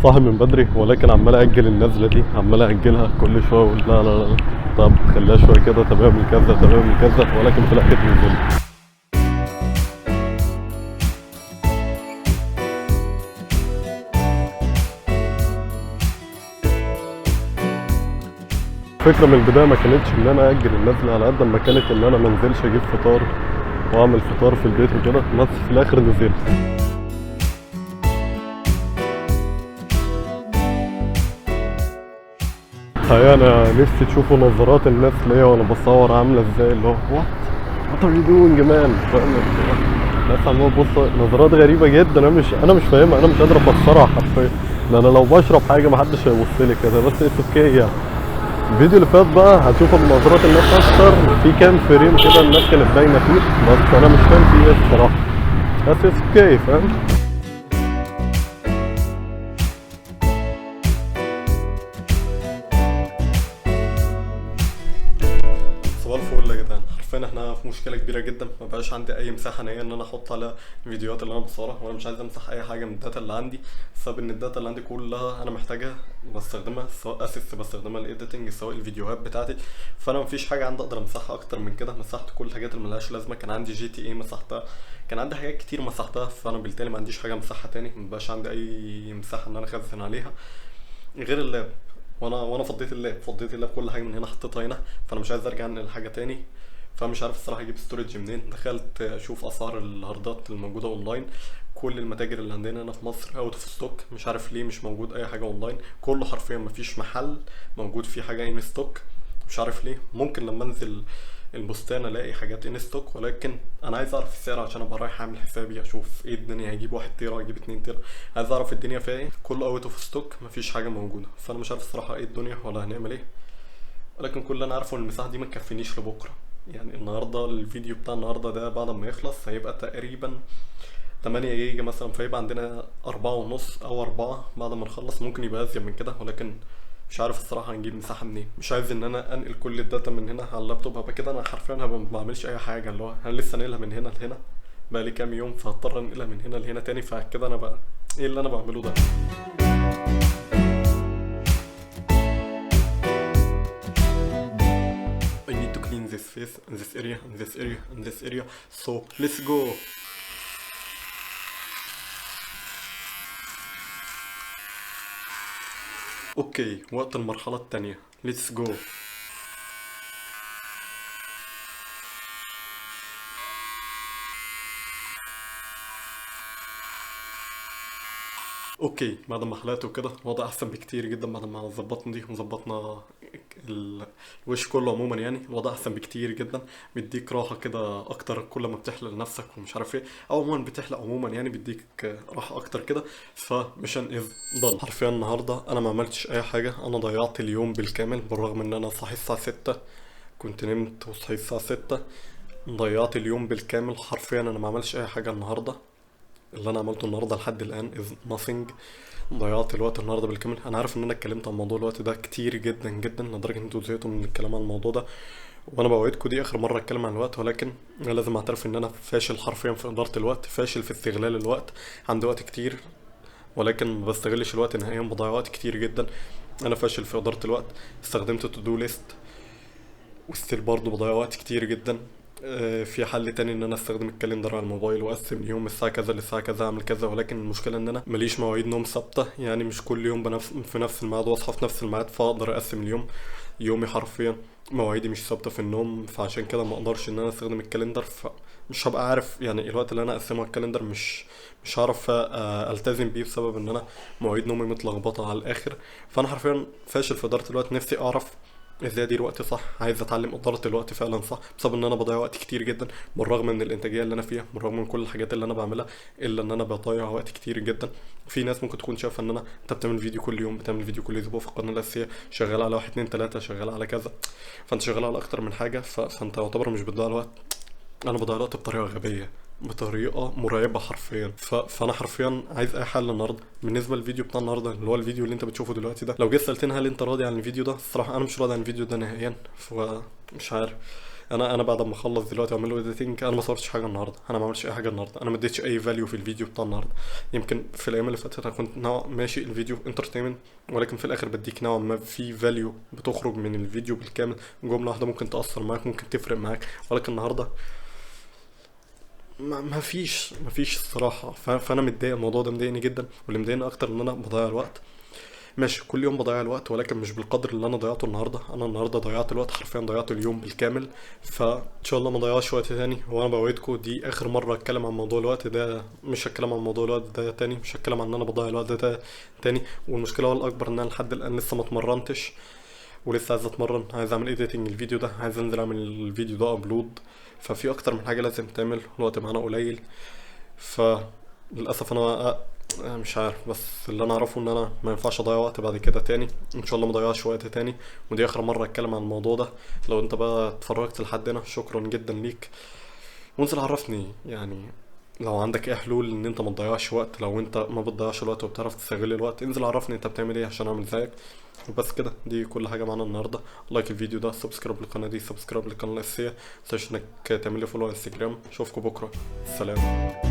صاحي من بدري، ولكن عمال اجل النزله دي، عمال اجلها كل شويه اقول لا لا لا، طب خليها شويه كده، طب اعمل كذا، طب اعمل كذا، ولكن في الاخر نزلت. الفكره من البدايه ما كانتش ان انا اجل النزله، على قد ما كانت ان انا ما انزلش اجيب فطار واعمل فطار في البيت وكده، بس في الاخر نزلت. الحقيقة أنا نفسي تشوفوا نظرات الناس ليا وأنا بصور عاملة إزاي، اللي هو وات ار يو دوينج مان، فاهم؟ الناس عمالة تبص نظرات غريبة جدا، أنا مش فاهمها، أنا مش قادر أفسرها حرفيا. ده أنا لو بشرب حاجة محدش هيبص لي كده، بس اتس اوكي يعني. الفيديو اللي فات بقى هتشوفوا نظرات الناس أكتر، في كام فريم كده الناس كانت باينة فيه، بس أنا مش فاهم فيه إيه الصراحة، بس اتس اوكي، فاهم؟ صباح الفل يا جدعان. حرفيا احنا في مشكله كبيره جدا، ما بقاش عندي اي مساحه نهائيه ان انا احط على الفيديوهات اللي انا بصورها، وانا مش عايز امسح اي حاجه من الداتا اللي عندي، بسبب ان الداتا اللي عندي كلها انا محتاجها بستخدمها، سواء اسيس بستخدمها الايديتنج، سواء الفيديوهات بتاعتي. فانا مفيش حاجه عندي اقدر امسحها اكتر من كده. مسحت كل الحاجات اللي ملهاش لازمه، كان عندي جي تي اي مسحتها، كان عندي حاجات كتير مسحتها، فانا بالتالي ما عنديش حاجه امسحها تاني، مبقاش عندي اي مساحه ان انا اخزن عليها غير اللاب. وانا فضيت اللاب كل حاجه من هنا حطيتها هنا، فانا مش عايز ارجع انقل حاجه تاني. فمش عارف الصراحه اجيب ستورج منين. دخلت اشوف اسعار الهاردات الموجوده اونلاين، كل المتاجر اللي عندنا هنا في مصر اوت اوف ستوك، مش عارف ليه مش موجود اي حاجه اونلاين، كله حرفيا مفيش محل موجود فيه حاجه ان ستوك، مش عارف ليه. ممكن لما انزل البستان الاقي حاجات ان ستوك، ولكن انا عايز اعرف السعر عشان ابقى رايح اعمل حسابي اشوف ايه الدنيا، هجيب 1 تيرا هجيب 2 تيرا، عايز اعرف الدنيا فيها ايه. كله اوت اوف ستوك، مفيش حاجه موجوده، فانا مش عارف الصراحه ايه الدنيا ولا هنعمل ايه. ولكن كل اللي انا عارفه ان المساحه دي ما تكفينيش لبكره. يعني النهارده الفيديو بتاع النهارده ده بعد ما يخلص هيبقى تقريبا 8 جيجا مثلا، فيبقى عندنا 4.5 أو 4 بعد ما نخلص، ممكن يبقى أزيد من كده، ولكن مش عارف الصراحة هنجيب مساحة منين. مش عايز إن أنا أنقل كل الداتا من هنا على اللابتوب، هبقى كده أنا حرفيا هبقى ما بعملش أي حاجة، اللي هو أنا لسه ناقلها من هنا لهنا بقالي كام يوم، فهضطر أنقلها من هنا لهنا تاني، فكده أنا بقى إيه اللي أنا بعمله ده؟ I need to clean this face and this area and this area and this area, so let's go. اوكي، وقت المرحلة التانية، let's go. اوكي، بعد ما حلقته كده الوضع احسن بكتير جدا، بعد ما ظبطنا دي وظبطنا ال- الوش كله عموما، يعني الوضع احسن بكتير جدا، بيديك راحة كده اكتر كل ما بتحلق لنفسك ومش عارف ايه، او عموما بتحلق عموما يعني بيديك راحة اكتر كده. فميشن از دون. حرفيا النهاردة انا ما عملتش اي حاجة، انا ضيعت اليوم بالكامل، بالرغم ان انا صاحي الساعة 6، كنت نمت وصحيت الساعة 6، ضيعت اليوم بالكامل حرفيا. انا ما عملتش اي حاجة النهاردة، اللي انا عملته النهارده لحد الان is nothing. ضيعت الوقت النهارده بالكامل. انا عارف ان انا اتكلمت عن موضوع الوقت ده كتير جدا جدا لدرجه ان انتوا زهقتوا من الكلام عن الموضوع ده، وانا بوعدكم دي اخر مره اتكلم عن الوقت، ولكن انا لازم اعترف ان انا فاشل حرفيا في اداره الوقت، فاشل في استغلال الوقت. عندي وقت كتير ولكن ما بستغلش الوقت نهائيا، بضيع وقت كتير جدا. انا فاشل في اداره الوقت. استخدمت تو دو ليست وستيل برضه بضيع وقت كتير جدا. في حل تاني ان انا استخدم الكالندر على الموبايل واقسم يوم الساعه كذا للساعه كذا اعمل كذا، ولكن المشكله ان انا ماليش مواعيد نوم ثابته، يعني مش كل يوم في نفس الميعاد واصحى في نفس الميعاد، فاقدر اقسم اليوم. يومي حرفيا مواعيدي مش ثابته في النوم، فعشان كده ما اقدرش ان انا استخدم الكالندر، فمش هبقى عارف يعني الوقت اللي انا اقسمه على الكالندر، مش هعرف التزم بيه بسبب ان انا مواعيد نومي متلخبطه على الاخر. فانا حرفيا فاشل في اداره الوقت. نفسي اعرف ازاي ادير وقتي صح، عايز اتعلم اداره الوقت فعلا صح، بسبب ان انا بضيع وقت كتير جدا، بالرغم من الانتاجيه اللي انا فيها، بالرغم من كل الحاجات اللي انا بعملها، الا ان انا بضيع وقت كتير جدا. في ناس ممكن تكون شايفه ان انت بتعمل فيديو كل يوم، بتعمل فيديو كل اسبوع في القناه الاساسيه، شغال على 1 2 3، شغال على كذا، فانت شغال على اكتر من حاجه، فانت يعتبر مش بتضيع الوقت. انا بضيع الوقت بطريقه غبيه، بطريقه مرعبه حرفيا. فانا حرفيا عايز اي حل النهارده. بالنسبه للفيديو بتاع النهارده اللي هو الفيديو اللي انت بتشوفه دلوقتي ده، لو جيت سالتني هل انت راضي عن الفيديو ده، الصراحه انا مش راضي عن الفيديو ده نهائيا، فمش عارف. انا بعد ما اخلص دلوقتي واعمل له اديتنج، انا ما صورتش حاجه النهارده، انا ما عملتش اي حاجه النهارده، انا ما اديتش اي فاليو في الفيديو بتاع النهارده. يمكن في الايام اللي فاتت انا كنت نوع ماشي الفيديو انترتينمنت، ولكن في الاخر بديك نوعا ما في فاليو بتخرج من الفيديو بالكامل. جمله واحده ممكن تاثر معاك، ممكن تفرق معاك، ولكن النهارده ما فيش الصراحه. فانا متضايق، الموضوع ده مضايقني جدا، واللي مضايقني اكتر ان انا بضيع الوقت. ماشي كل يوم بضيع الوقت، ولكن مش بالقدر اللي انا ضيعته النهارده. انا النهارده ضيعت الوقت حرفيا، ضيعت اليوم بالكامل. فان شاء الله ما ضيعش وقت تاني. وانا بوعدكم دي اخر مره اتكلم عن موضوع الوقت ده، مش هتكلم عن موضوع الوقت ده تاني، مش هتكلم عن ان انا بضيع الوقت ده تاني. والمشكله هو الاكبر ان انا لحد الان لسه ما اتمرنتش، ولسه عايز اتمرن، عايز اعمل ايديتنج الفيديو ده، عايز انزل اعمل الفيديو ده ابلود. ففي اكتر من حاجه لازم تعمل، الوقت معانا قليل. فللاسف أنا مش عارف، بس اللي انا اعرفه ان انا ما ينفعش اضيع وقت بعد كده تاني. ان شاء الله ما اضيعش وقت تاني، ودي اخر مره اتكلم عن الموضوع ده. لو انت بقى اتفرجت لحد هنا شكرا جدا ليك، وانزل عرفني يعني لو عندك ايه حلول ان انت ما تضيعش وقت. لو انت ما بتضيعش الوقت وبتعرف تستغل الوقت، انزل عرفني انت بتعمل ايه عشان اعمل زيك. وبس كده، دي كل حاجه معانا النهارده. لايك الفيديو ده، سبسكرايب للقناه دي، سبسكرايب للقناه الاساسيه، متنساش انك تعمل لي فولو على انستجرام. اشوفكم بكره، سلام.